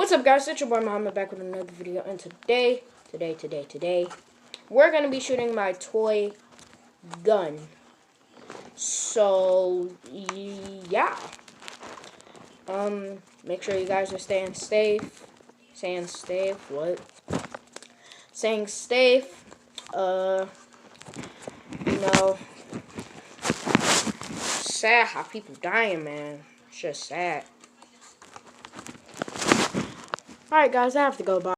What's up, guys? It's your boy Muhammad back with another video, and today, we're gonna be shooting my toy gun. So yeah, make sure you guys are staying safe. Staying safe. You know, sad how people dying, man. It's just sad. Alright, guys, I have to go. Bye.